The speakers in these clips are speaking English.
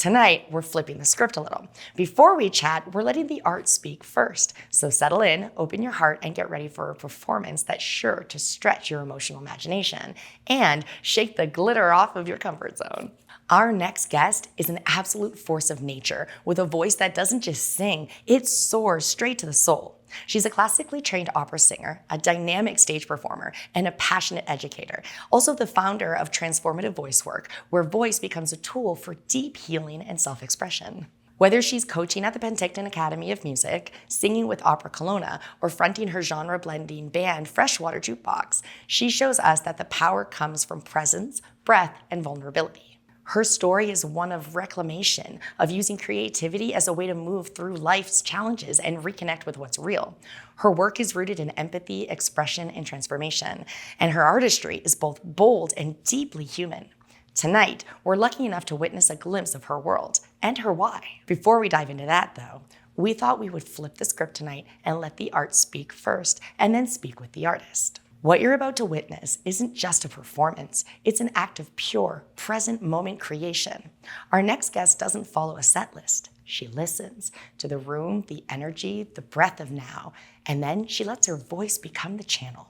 Tonight, we're flipping the script a little. Before we chat, we're letting the art speak first. So settle in, open your heart, and get ready for a performance that's sure to stretch your emotional imagination and shake the glitter off of your comfort zone. Our next guest is an absolute force of nature with a voice that doesn't just sing, it soars straight to the soul. She's a classically trained opera singer, a dynamic stage performer, and a passionate educator. Also the founder of transformative voice work, where voice becomes a tool for deep healing and self-expression. Whether she's coaching at the Penticton Academy of Music, singing with Opera Kelowna, or fronting her genre-blending band Freshwater Jukebox, she shows us that the power comes from presence, breath, and vulnerability. Her story is one of reclamation, of using creativity as a way to move through life's challenges and reconnect with what's real. Her work is rooted in empathy, expression, and transformation, and her artistry is both bold and deeply human. Tonight, we're lucky enough to witness a glimpse of her world and her why. Before we dive into that, though, we thought we would flip the script tonight and let the art speak first, and then speak with the artist. What you're about to witness isn't just a performance, it's an act of pure, present moment creation. Our next guest doesn't follow a set list. She listens to the room, the energy, the breath of now, and then she lets her voice become the channel.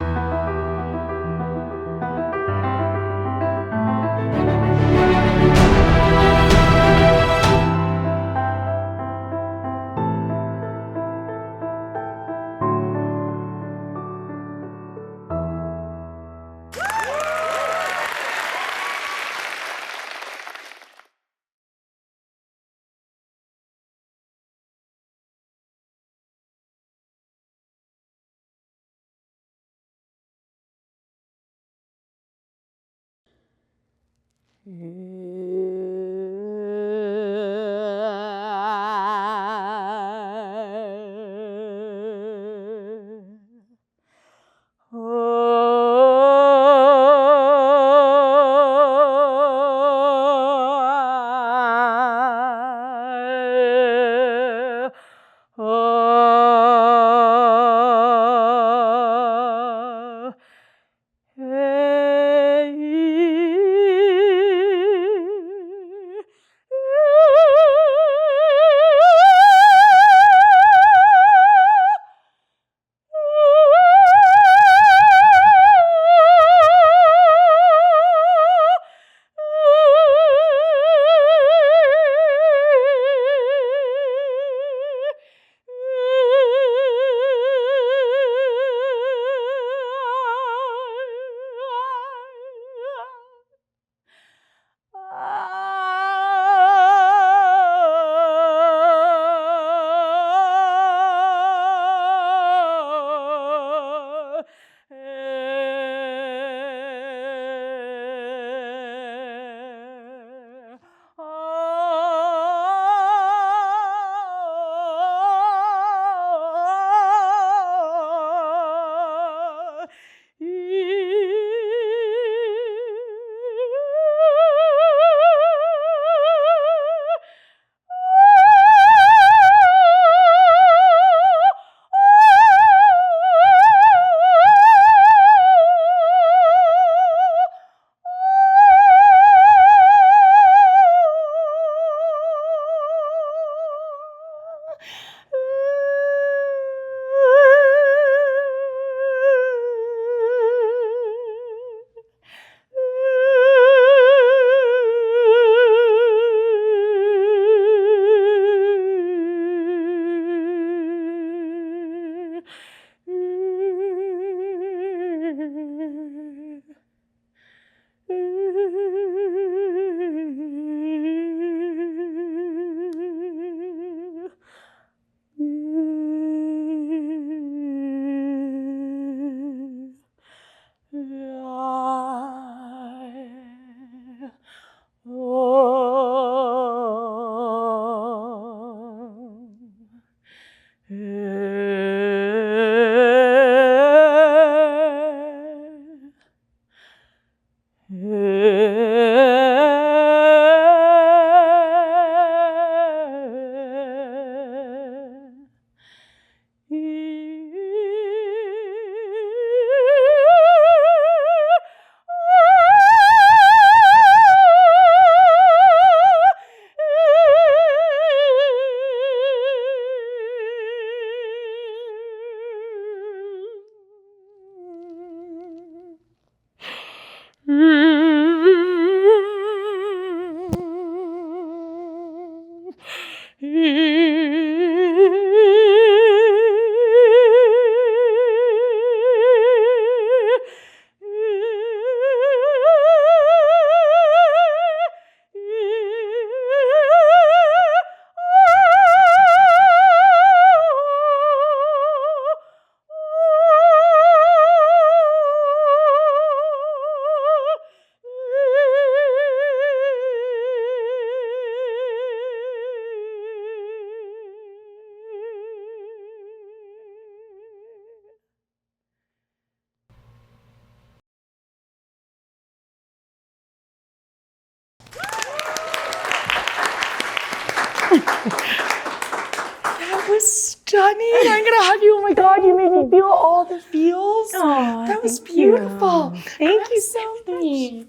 That was stunning. I'm gonna hug you. Oh my God, you made me feel all the feels. Oh, that was beautiful. Thank you so much.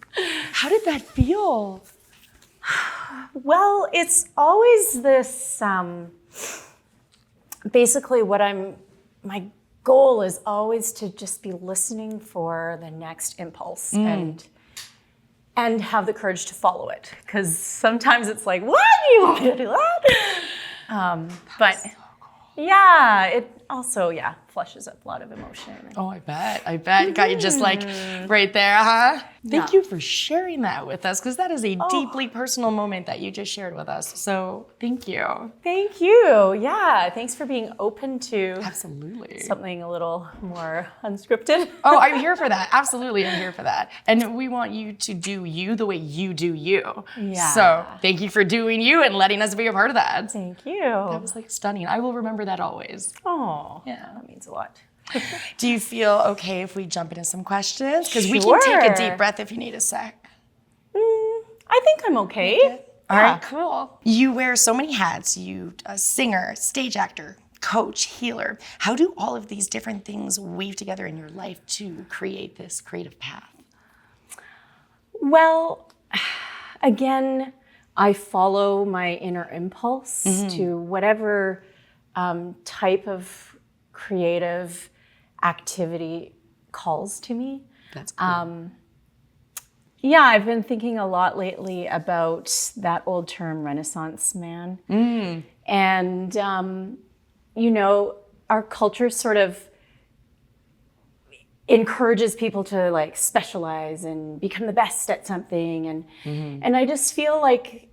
How did that feel? Well, it's always this, basically my goal is always to just be listening for the next impulse and have the courage to follow it. Because sometimes it's like, what? You want me to do that? But so cool. yeah, it also, flushes up a lot of emotion. Oh, I bet. It got you just like right there, huh? Thank you for sharing that with us, because that is a deeply personal moment that you just shared with us. So thank you. Thank you. Yeah, thanks for being open to Absolutely. something a little more unscripted. Oh, I'm here for that. Absolutely, I'm here for that. And we want you to do you the way you do you. Yeah. So thank you for doing you and letting us be a part of that. Thank you. That was like stunning. I will remember that always. Oh, Yeah. that means a lot. Do you feel okay if we jump into some questions? Because we Sure. can take a deep breath if you need a sec. I think I'm okay. All right, cool. You wear so many hats. You a singer, stage actor, coach, healer. How do all of these different things weave together in your life to create this creative path? Well, again, I follow my inner impulse to whatever type of creative activity calls to me. That's cool. Yeah, I've been thinking a lot lately about that old term Renaissance man. And, our culture sort of encourages people to like specialize and become the best at something. And I just feel like,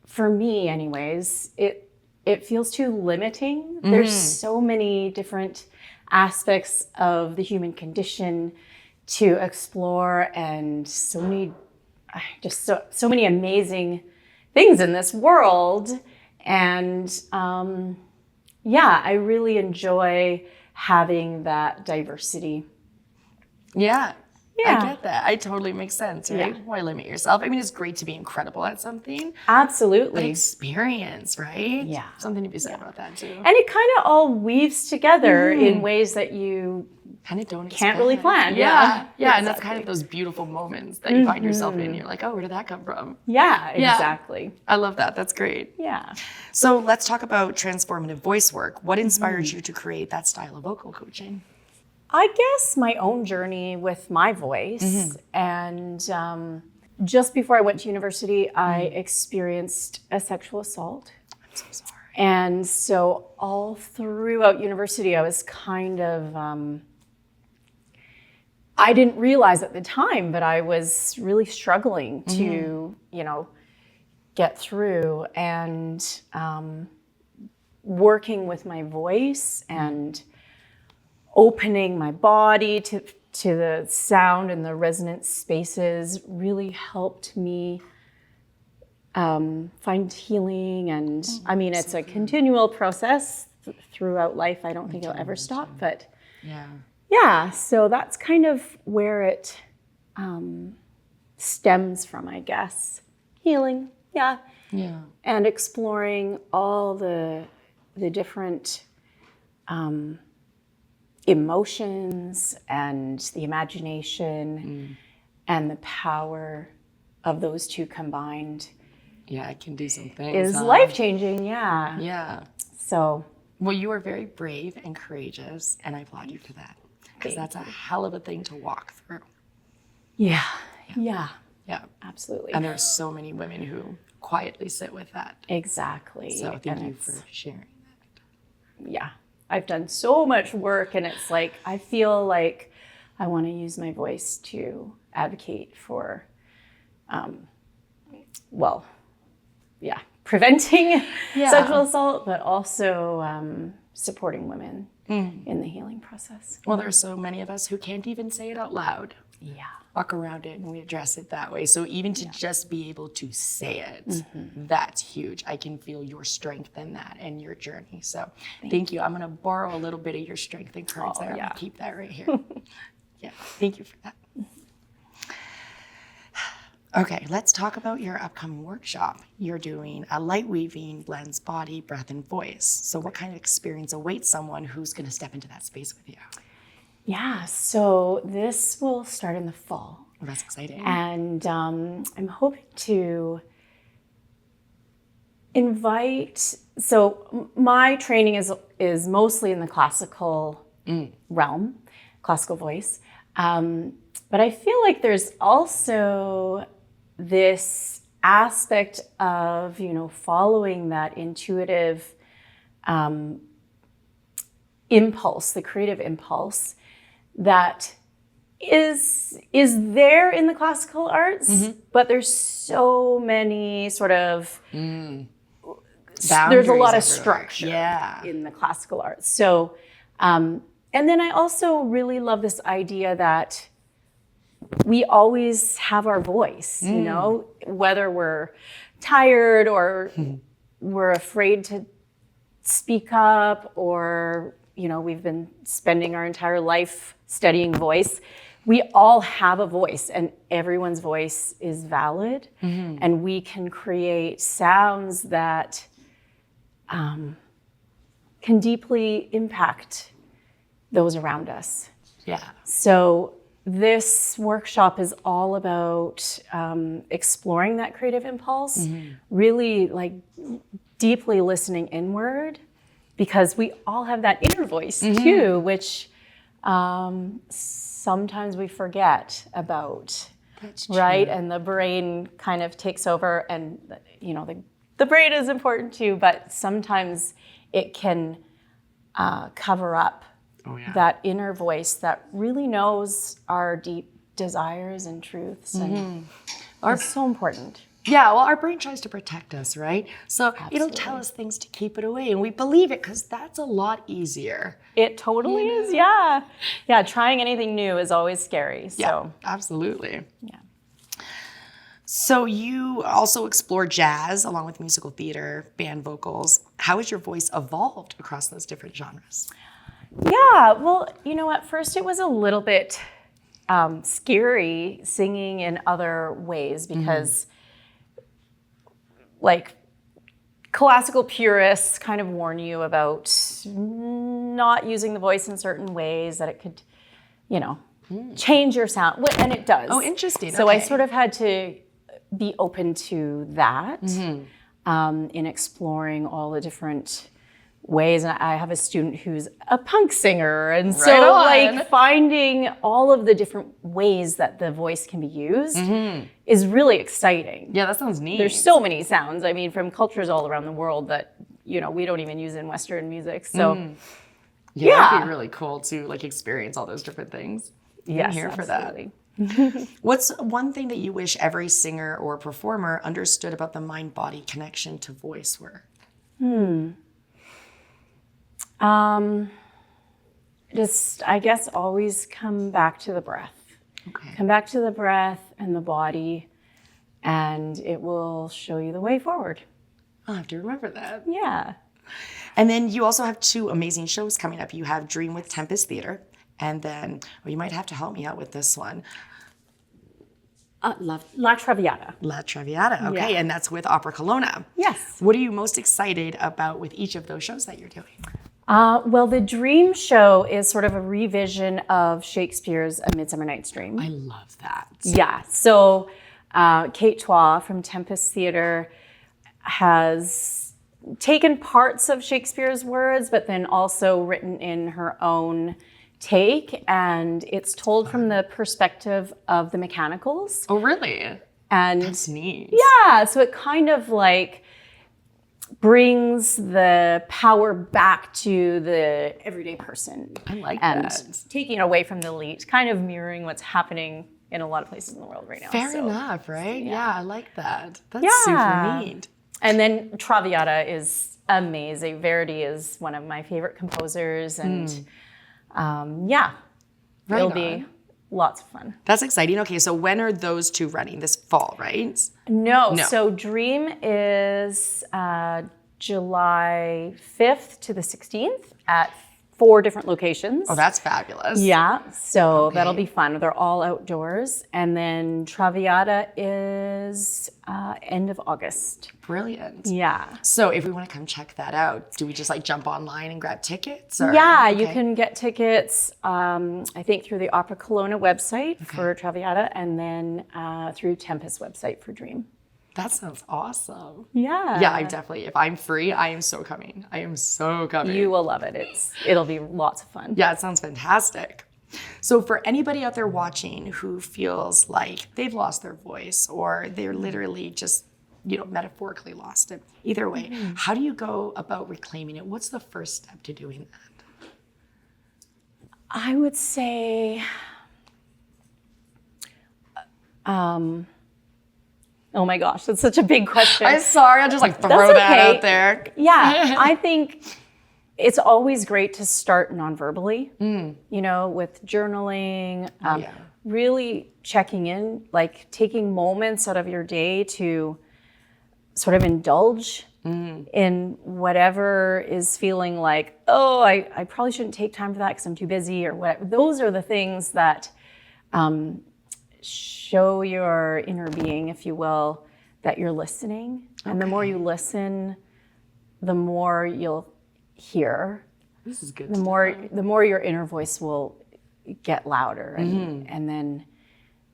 for me anyways, it feels too limiting. There's so many different aspects of the human condition to explore, and so many amazing things in this world. And I really enjoy having that diversity. Yeah. Yeah. I get that. It totally makes sense, right? Yeah. Why limit yourself? I mean, it's great to be incredible at something. But Absolutely. experience, right? Yeah. Something to be said about that too. And it kind of all weaves together in ways that you Kind of don't can't really plan. Yeah. Yeah, And that's kind of those beautiful moments that you find yourself in. You're like, oh, where did that come from? Yeah, exactly. I love that. That's great. Yeah. So let's talk about transformative voice work. What inspired you to create that style of vocal coaching? I guess my own journey with my voice. And just before I went to university, I experienced a sexual assault. I'm so sorry. And so all throughout university, I was kind of, I didn't realize at the time, but I was really struggling to, get through, and working with my voice and opening my body to the sound and the resonant spaces really helped me find healing. And I mean, it's a continual process throughout life. I don't think it'll ever stop, but yeah, so that's kind of where it stems from, I guess. Healing, yeah. And exploring all the different emotions and the imagination and the power of those two combined. Yeah, it can do some things. Is life-changing, yeah. Yeah. So. Well, you are very brave and courageous, and I applaud you for that. Because that's a hell of a thing to walk through. Yeah. Absolutely. And there's so many women who quietly sit with that. Exactly. So thank you for sharing that. Yeah. I've done so much work, and it's like, I feel like I want to use my voice to advocate for, preventing sexual assault, but also supporting women in the healing process. Well, there's so many of us who can't even say it out loud. Yeah. Walk around it and we address it that way. So even to just be able to say it, that's huge. I can feel your strength in that and your journey. So thank you. I'm going to borrow a little bit of your strength and courage there. I'm going to keep that right here. Thank you for that. Okay, let's talk about your upcoming workshop. You're doing a light weaving blends body, breath, and voice. So what kind of experience awaits someone who's going to step into that space with you? Yeah, so this will start in the fall. Well, that's exciting. And I'm hoping to invite, so my training is mostly in the classical realm, classical voice. But I feel like there's also this aspect of, following that intuitive impulse, the creative impulse that is there in the classical arts, but there's so many sort of there's a lot of structure in the classical arts. So, and then I also really love this idea that we always have our voice, whether we're tired or we're afraid to speak up, or, we've been spending our entire life studying voice. We all have a voice, and everyone's voice is valid, and we can create sounds that can deeply impact those around us. Yeah. So this workshop is all about exploring that creative impulse, really like deeply listening inward, because we all have that inner voice too, which sometimes we forget about. That's true. Right? And the brain kind of takes over, and the brain is important too, but sometimes it can cover up that inner voice that really knows our deep desires and truths, and it's so important. Yeah, well, our brain tries to protect us, right? So it'll tell us things to keep it away, and we believe it because that's a lot easier. It totally is, yeah. Yeah, trying anything new is always scary. So. Yeah, absolutely. Yeah. So you also explore jazz along with musical theater, band vocals. How has your voice evolved across those different genres? Yeah, well, at first it was a little bit scary singing in other ways, because like classical purists kind of warn you about not using the voice in certain ways, that it could, change your sound, and it does. Oh, interesting. So I sort of had to be open to that in exploring all the different ways. And I have a student who's a punk singer, and so like finding all of the different ways that the voice can be used is really exciting. Yeah, that sounds neat. There's so many sounds, from cultures all around the world that we don't even use in Western music. So yeah, it'd be really cool to like experience all those different things. Yes, I'm here absolutely. for that. What's one thing that you wish every singer or performer understood about the mind-body connection to voice work? Just, I guess, always come back to the breath. Okay. Come back to the breath and the body, and it will show you the way forward. I'll have to remember that. Yeah. And then you also have two amazing shows coming up. You have Dream with Tempest Theater, and then, you might have to help me out with this one. La Traviata. La Traviata, okay, Yeah. and that's with Opera Kelowna. Yes. What are you most excited about with each of those shows that you're doing? Well, the Dream show is sort of a revision of Shakespeare's A Midsummer Night's Dream. I love that. Yeah. So Kate Twa from Tempest Theater has taken parts of Shakespeare's words, but then also written in her own take, and it's told from the perspective of the mechanicals. Oh, really? And That's neat. yeah, so it kind of like brings the power back to the everyday person. I like and that. taking it away from the elite, kind of mirroring what's happening in a lot of places in the world right now. Fair enough, right? Yeah, I like that. That's Yeah. super neat. And then Traviata is amazing. Verdi is one of my favorite composers, and Right it'll on. be lots of fun. That's exciting. Okay, so when are those two running? This fall, right? No. So Dream is July 5th to the 16th at 4 different locations. Oh, that's fabulous. Yeah, so Okay. that'll be fun. They're all outdoors. And then Traviata is end of August. Brilliant. Yeah. So if we want to come check that out, do we just like jump online and grab tickets? Or? Yeah, you Okay. can get tickets, I think, through the Opera Kelowna website for Traviata, and then through Tempest website for Dream. That sounds awesome. Yeah. Yeah, I definitely, if I'm free, I am so coming. I am so coming. You will love it. It'll be lots of fun. Yeah, it sounds fantastic. So for anybody out there watching who feels like they've lost their voice or they're literally just, metaphorically lost it, either way, how do you go about reclaiming it? What's the first step to doing that? I would say, oh my gosh, that's such a big question. I'm sorry, I'll just like throw That's that okay. out there. Yeah, I think it's always great to start non-verbally, with journaling, Yeah. really checking in, like taking moments out of your day to sort of indulge in whatever is feeling like, oh, I probably shouldn't take time for that because I'm too busy or whatever. Those are the things that show your inner being, if you will, that you're listening. And the more you listen, the more you'll hear. This is good. The more your inner voice will get louder, and then,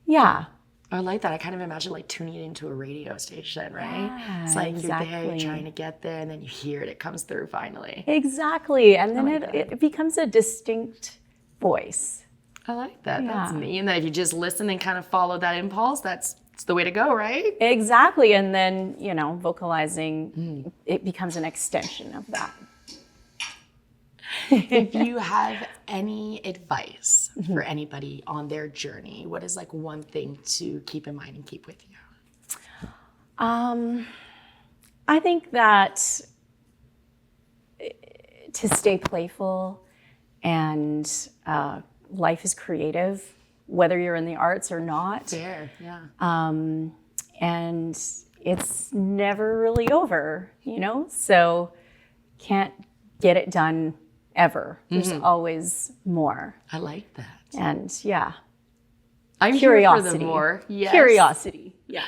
yeah. I like that. I kind of imagine like tuning it into a radio station, right? Yeah, it's like you're there, exactly. you're trying to get there, and then you hear it. It comes through finally. Exactly, and then like it becomes a distinct voice. I like that. That's Yeah. neat. And then if you just listen and kind of follow that impulse, that's the way to go, right? Exactly, and then, vocalizing, it becomes an extension of that. If you have any advice for anybody on their journey, what is like one thing to keep in mind and keep with you? I think that to stay playful and life is creative, whether you're in the arts or not. Fair, yeah. And it's never really over, So can't get it done ever. There's always more. I like that. And yeah, I'm curiosity. here for the more. Yes. Curiosity. Yeah.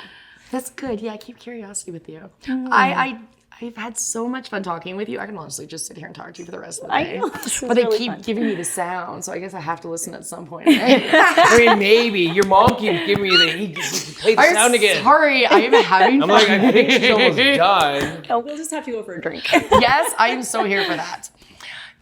That's good. Yeah, keep curiosity with you. Mm. I've had so much fun talking with you. I can honestly just sit here and talk to you for the rest of the I day. know, this was But they really keep fun. giving me the sound, so I guess I have to listen at some point. Right? I mean, maybe your mom keeps giving me play the sound again. Sorry, I am having I'm fun. like, I think she's almost done. Oh, we'll just have to go for a drink. Yes, I am so here for that.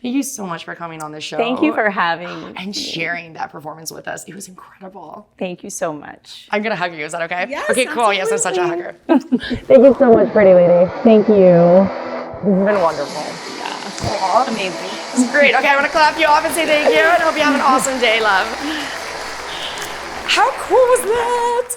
Thank you so much for coming on this show. Thank you for having and me. sharing that performance with us. It was incredible. Thank you so much. I'm gonna hug you. Is that okay? Yes, Okay, cool. Yes, I'm such a hugger. Thank you so much, pretty lady. Thank you. It's been wonderful. Yeah. Amazing. It's great. Okay, I'm gonna clap you off and say thank you, and hope you have an awesome day, love. How cool was that?